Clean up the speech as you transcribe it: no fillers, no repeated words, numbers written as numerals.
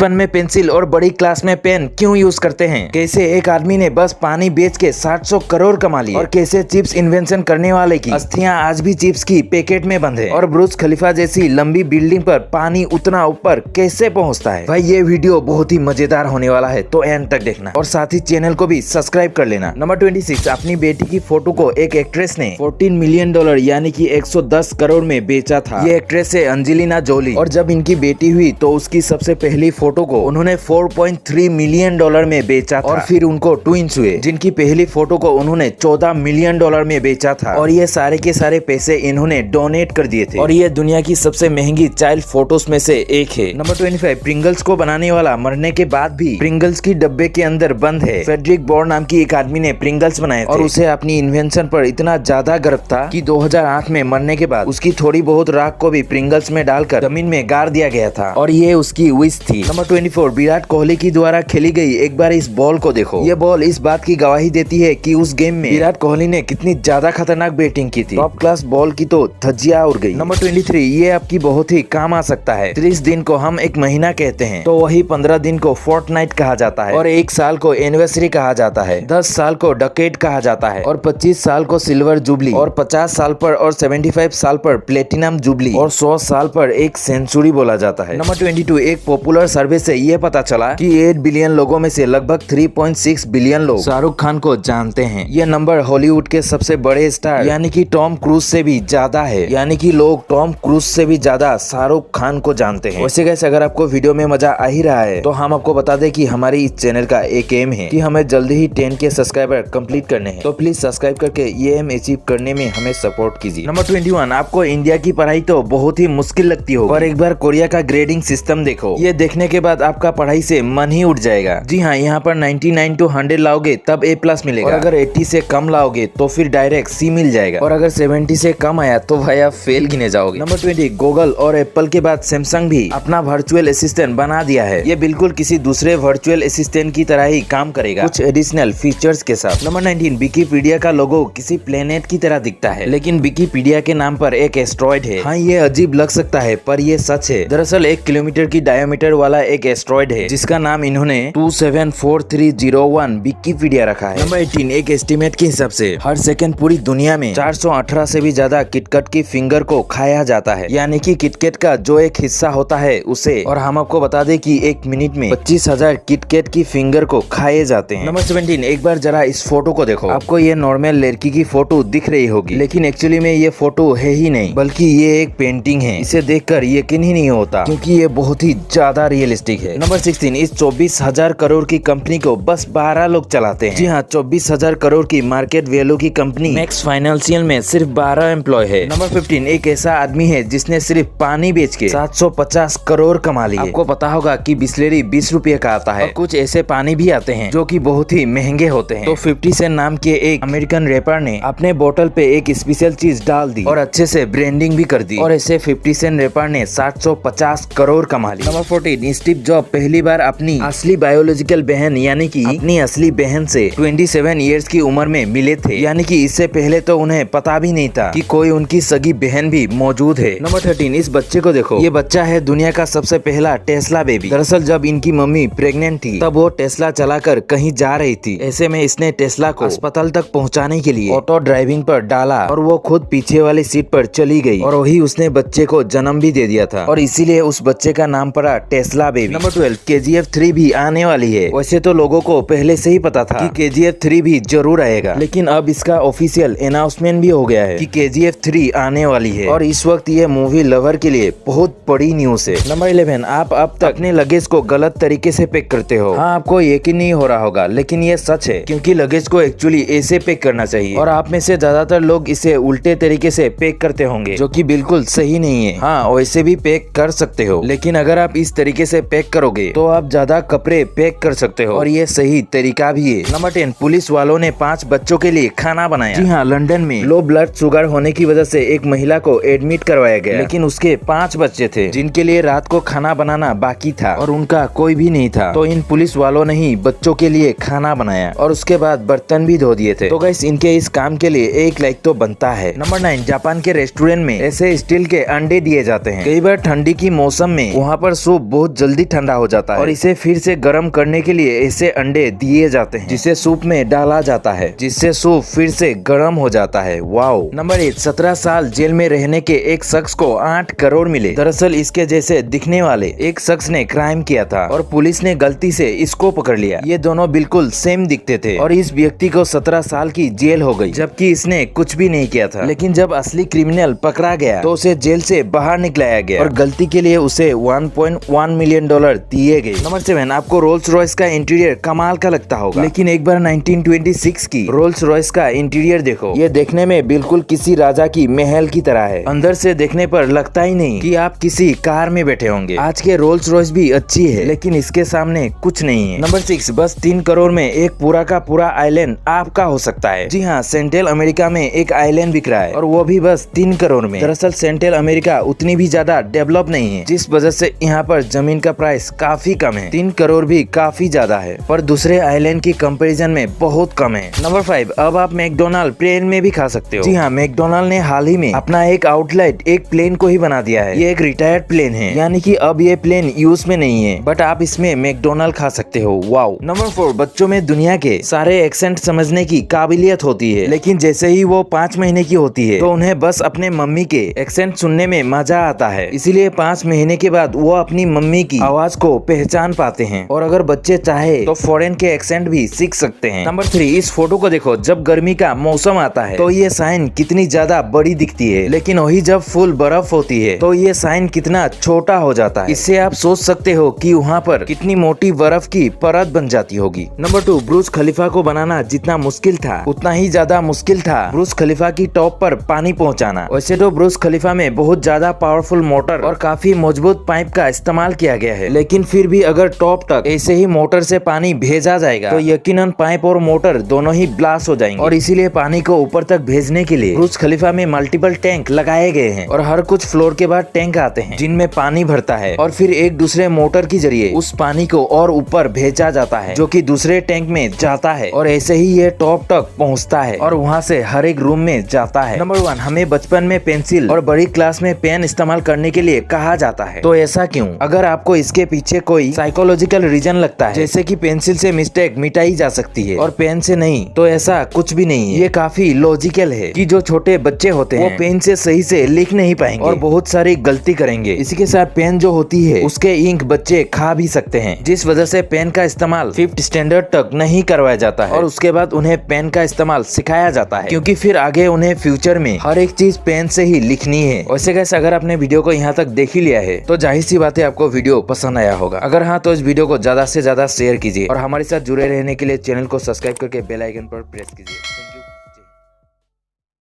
बचपन में पेंसिल और बड़ी क्लास में पेन क्यों यूज करते हैं, कैसे एक आदमी ने बस पानी बेच के 700 करोड़ कमा लिए, और कैसे चिप्स इन्वेंशन करने वाले की अस्थियां आज भी चिप्स की पैकेट में बंद है, और बुर्ज खलीफा जैसी लंबी बिल्डिंग पर पानी उतना ऊपर कैसे पहुंचता है। भाई ये वीडियो बहुत ही मजेदार होने वाला है, तो एंड तक देखना और साथ ही चैनल को भी सब्सक्राइब कर लेना। नंबर 26, अपनी बेटी की फोटो को एक एक्ट्रेस ने $14 मिलियन यानी कि 110 करोड़ में बेचा था। ये एक्ट्रेस है एंजेलिना जोली, और जब इनकी बेटी हुई तो उसकी सबसे पहली फोटो को उन्होंने $4.3 मिलियन में बेचा था। और फिर उनको ट्विंस हुए जिनकी पहली फोटो को उन्होंने $14 मिलियन में बेचा था, और ये सारे के सारे पैसे इन्होंने डोनेट कर दिए थे। और ये दुनिया की सबसे महंगी चाइल्ड फोटोज में से एक है। नंबर 25, प्रिंगल्स को बनाने वाला मरने के बाद भी प्रिंगल्स की डब्बे के अंदर बंद है। फ्रेडरिक बोर नाम की एक आदमी ने प्रिंगल्स बनाए थे, और उसे अपनी इन्वेंशन पर इतना ज्यादा गर्व था कि 2008 में मरने के बाद उसकी थोड़ी बहुत राख को भी प्रिंगल्स में डालकर जमीन में गाड़ दिया गया था, और ये उसकी विश थी। नंबर 24, विराट कोहली की द्वारा खेली गई एक बार इस बॉल को देखो। ये बॉल इस बात की गवाही देती है कि उस गेम में विराट कोहली ने कितनी ज्यादा खतरनाक बैटिंग की थी। टॉप क्लास बॉल की तो धज्जियां उड़ गई। नंबर 23, ये आपकी बहुत ही काम आ सकता है। 30 दिन को हम एक महीना कहते हैं, तो वही 15 दिन को फोर्टनाइट कहा जाता है, और 1 साल को एनिवर्सरी कहा जाता है, 10 साल को डेकेड कहा जाता है, और 25 साल को सिल्वर जुबली, और 50 साल पर और 75 साल पर प्लेटिनम जुबली, और 100 साल पर एक सेंचुरी बोला जाता है। नंबर 22, एक पॉपुलर सर्वे से ये पता चला कि 8 बिलियन लोगों में से लगभग 3.6 बिलियन लोग शाहरुख खान को जानते हैं। ये नंबर हॉलीवुड के सबसे बड़े स्टार यानी कि टॉम क्रूज से भी ज्यादा है, यानी कि लोग टॉम क्रूज से भी ज्यादा शाहरुख खान को जानते हैं। वैसे गाइस, अगर आपको वीडियो में मजा आ ही रहा है तो हम आपको बता दें कि हमारी इस चैनल का एक एम है कि हमें जल्दी ही 10 के सब्सक्राइबर कंप्लीट करने हैं, तो प्लीज सब्सक्राइब करके ये एम अचीव करने में हमें सपोर्ट कीजिए। नंबर 21, आपको इंडिया की पढ़ाई तो बहुत ही मुश्किल लगती होगी, पर एक बार कोरिया का ग्रेडिंग सिस्टम देखो। ये देखने के बाद आपका पढ़ाई से मन ही उठ जाएगा। जी हाँ, यहाँ पर 99 to 100 लाओगे तब A+ मिलेगा, और अगर 80 से कम लाओगे तो फिर डायरेक्ट C मिल जाएगा, और अगर 70 से कम आया तो भाई आप फेल गिने जाओगे। नंबर 20, गूगल और एप्पल के बाद सैमसंग भी अपना वर्चुअल असिस्टेंट बना दिया है। ये बिल्कुल किसी दूसरे वर्चुअल असिस्टेंट की तरह ही काम करेगा, कुछ एडिशनल फीचर्स के साथ। नंबर 19, विकिपीडिया का लोगो किसी प्लेनेट की तरह दिखता है, लेकिन विकिपीडिया के नाम पर एक एस्ट्रॉइड है। हाँ, ये अजीब लग सकता है पर ये सच है। दरअसल 1 किलोमीटर की डायमीटर वाला एक एस्ट्रॉइड है जिसका नाम इन्होंने 274301 विकिपीडिया रखा है। नंबर 18, एक एस्टीमेट के हिसाब से हर सेकंड पूरी दुनिया में 418 से भी ज्यादा किटकैट की फिंगर को खाया जाता है, यानी कि किटकैट का जो एक हिस्सा होता है उसे। और हम आपको बता दें कि 1 मिनट में 25,000 किटकैट की फिंगर को खाए जाते हैं। नंबर 17, एक बार जरा इस फोटो को देखो। आपको ये नॉर्मल लड़की की फोटो दिख रही होगी, लेकिन एक्चुअली में ये फोटो है ही नहीं, बल्कि ये एक पेंटिंग है। इसे देखकर यकीन ही नहीं होता क्योंकि ये बहुत ही ज्यादा रियलिस्टिक है। नंबर 16, इस 24,000 करोड़ की कंपनी को बस 12 लोग चलाते हैं। जी हाँ, 24,000 करोड़ की मार्केट वैल्यू की कंपनी मैक्स फाइनेंशियल में सिर्फ 12 एम्प्लॉय है। नंबर 15, एक ऐसा आदमी है जिसने सिर्फ पानी बेच के 750 करोड़ कमा लिए। आपको पता होगा कि बिस्लेरी 20 रुपये का आता है, और कुछ ऐसे पानी भी आते हैं जो कि बहुत ही महंगे होते हैं। तो 50 सेंट नाम के एक अमेरिकन रैपर ने अपने बोतल पे एक स्पेशल चीज डाल दी और अच्छे से ब्रांडिंग भी कर दी, और ऐसे 50 सेंट रैपर ने 750 करोड़ कमा ली। नंबर 14, स्टीव जॉब पहली बार अपनी असली बायोलॉजिकल बहन यानी कि अपनी असली बहन से 27 इयर्स की उम्र में मिले थे, यानी कि इससे पहले तो उन्हें पता भी नहीं था कि कोई उनकी सगी बहन भी मौजूद है। नंबर 13, इस बच्चे को देखो। ये बच्चा है दुनिया का सबसे पहला टेस्ला बेबी। दरअसल जब इनकी मम्मी प्रेग्नेंट थी तब वो टेस्ला चलाकर कहीं जा रही थी। ऐसे में इसने टेस्ला को अस्पताल तक पहुंचाने के लिए ऑटो ड्राइविंग पर डाला, और वो खुद पीछे वाली सीट पर चली गई, और वही उसने बच्चे को जन्म भी दे दिया था, और इसीलिए उस बच्चे का नाम पड़ा टेस्ला बेबी। नंबर 12, KGF 3 भी आने वाली है। वैसे तो लोगों को पहले से ही पता था कि KGF 3 भी जरूर आएगा, लेकिन अब इसका ऑफिशियल अनाउंसमेंट भी हो गया है कि KGF 3 आने वाली है, और इस वक्त ये मूवी लवर के लिए बहुत बड़ी न्यूज है। नंबर 11, आप अब तक अपने लगेज को गलत तरीके से पैक करते हो। हाँ, आपको यकीन नहीं हो रहा होगा, लेकिन ये सच है, क्योंकि लगेज को एक्चुअली ऐसे पैक करना चाहिए, और आप में से ज्यादातर लोग इसे उल्टे तरीके से पैक करते होंगे, जो कि बिल्कुल सही नहीं है। हाँ, वैसे भी पैक कर सकते हो, लेकिन अगर आप इस तरीके से पैक करोगे तो आप ज्यादा कपड़े पैक कर सकते हो, और ये सही तरीका भी है। नंबर 10, पुलिस वालों ने 5 बच्चों के लिए खाना बनाया। जी हाँ, लंदन में लो ब्लड शुगर होने की वजह से एक महिला को एडमिट करवाया गया, लेकिन उसके 5 बच्चे थे जिनके लिए रात को खाना बनाना बाकी था, और उनका कोई भी नहीं था। तो इन पुलिस वालों ने ही बच्चों के लिए खाना बनाया, और उसके बाद बर्तन भी धो दिए थे। तो गाइस, इनके इस काम के लिए 1 लाइक तो बनता है। नंबर 9, जापान के रेस्टोरेंट में ऐसे स्टील के अंडे दिए जाते हैं। कई बार ठंडी की मौसम में वहाँ पर सूप बहुत जल्दी ठंडा हो जाता है और इसे फिर से गर्म करने के लिए ऐसे अंडे दिए जाते हैं जिसे सूप में डाला जाता है, जिससे सूप फिर से गर्म हो जाता है। वाओ। नंबर 8, 17 साल जेल में रहने के एक शख्स को 8 करोड़ मिले। दरअसल इसके जैसे दिखने वाले एक शख्स ने क्राइम किया था और पुलिस ने गलती से इसको पकड़ लिया। ये दोनों बिल्कुल सेम दिखते थे और इस व्यक्ति को 17 साल की जेल हो गई, जबकि इसने कुछ भी नहीं किया था। लेकिन जब असली क्रिमिनल पकड़ा गया तो उसे जेल से बाहर निकलाया गया और गलती के लिए उसे $1.1 मिलियन दिए गए। नंबर 7, आपको रोल्स रॉयस का इंटीरियर कमाल का लगता होगा, लेकिन एक बार 1926 की रोल्स रॉयस का इंटीरियर देखो। ये देखने में बिल्कुल किसी राजा की महल की तरह है। अंदर से देखने पर लगता ही नहीं कि आप किसी कार में बैठे होंगे। आज के रोल्स रॉयस भी अच्छी है, लेकिन इसके सामने कुछ नहीं है। नंबर 6, बस 3 करोड़ में एक पूरा का पूरा आइलैंड आपका हो सकता है। जी हाँ, सेंट्रल अमेरिका में एक आइलैंड बिक रहा है और वो भी बस 3 करोड़ में। दरअसल सेंट्रल अमेरिका उतनी भी ज्यादा डेवलप नहीं है, जिस वजह से यहाँ पर जमीन का प्राइस काफी कम है। 3 करोड़ भी काफी ज्यादा है, पर दूसरे आइलैंड की कंपैरिजन में बहुत कम है। नंबर 5, अब आप मैकडोनाल्ड प्लेन में भी खा सकते हो। जी हाँ, मैकडोनाल्ड ने हाल ही में अपना एक आउटलेट एक प्लेन को ही बना दिया है। ये एक रिटायर्ड प्लेन है, यानी कि अब ये प्लेन यूज में नहीं है, बट आप इसमें मैकडोनाल्ड खा सकते हो। वाओ। नंबर 4, बच्चों में दुनिया के सारे एक्सेंट समझने की काबिलियत होती है, लेकिन जैसे ही वो 5 महीने की होती है तो उन्हें बस अपने मम्मी के एक्सेंट सुनने में मजा आता है। इसीलिए 5 महीने के बाद वो अपनी मम्मी की आवाज को पहचान पाते हैं और अगर बच्चे चाहे तो फॉरेन के एक्सेंट भी सीख सकते हैं। नंबर 3, इस फोटो को देखो। जब गर्मी का मौसम आता है तो ये साइन कितनी ज्यादा बड़ी दिखती है, लेकिन वही जब फुल बर्फ होती है तो ये साइन कितना छोटा हो जाता है। इससे आप सोच सकते हो कि वहाँ पर कितनी मोटी बर्फ की परत बन जाती होगी। नंबर 2, बुर्ज खलीफा को बनाना जितना मुश्किल था उतना ही ज्यादा मुश्किल था बुर्ज खलीफा की टॉप पर पानी पहुँचाना। वैसे तो बुर्ज खलीफा में बहुत ज्यादा पावरफुल मोटर और काफी मजबूत पाइप का इस्तेमाल किया गया है, लेकिन फिर भी अगर टॉप तक ऐसे ही मोटर से पानी भेजा जाएगा तो यकीनन पाइप और मोटर दोनों ही ब्लास्ट हो जाएंगे। और इसीलिए पानी को ऊपर तक भेजने के लिए बुर्ज खलीफा में मल्टीपल टैंक लगाए गए हैं और हर कुछ फ्लोर के बाद टैंक आते हैं जिनमें पानी भरता है और फिर एक दूसरे मोटर के जरिए उस पानी को और ऊपर भेजा जाता है, जो कि दूसरे टैंक में जाता है और ऐसे ही ये टॉप तक पहुँचता है और वहाँ से हर एक रूम में जाता है। नंबर 1, हमें बचपन में पेंसिल और बड़ी क्लास में पेन इस्तेमाल करने के लिए कहा जाता है, तो ऐसा क्यों? अगर आपको इसके पीछे कोई साइकोलॉजिकल रीजन लगता है, जैसे कि पेंसिल से मिस्टेक मिटाई जा सकती है और पेन से नहीं, तो ऐसा कुछ भी नहीं है। ये काफी लॉजिकल है कि जो छोटे बच्चे होते हैं वो पेन से सही से लिख नहीं पाएंगे और बहुत सारी गलती करेंगे। इसी के साथ पेन जो होती है उसके इंक बच्चे खा भी सकते हैं, जिस वजह से पेन का इस्तेमाल 5th स्टैंडर्ड तक नहीं करवाया जाता है और उसके बाद उन्हें पेन का इस्तेमाल सिखाया जाता है, क्योंकि फिर आगे उन्हें फ्यूचर में हर एक चीज पेन से ही लिखनी है। वैसे गाइस, अगर आपने वीडियो को यहाँ तक देख ही लिया है तो जाहिर सी बात है आपको वीडियो पसंद आया होगा। अगर हाँ, तो इस वीडियो को ज्यादा से ज्यादा शेयर कीजिए और हमारे साथ जुड़े रहने के लिए चैनल को सब्सक्राइब करके बेल आइकन पर प्रेस कीजिए। Thank you.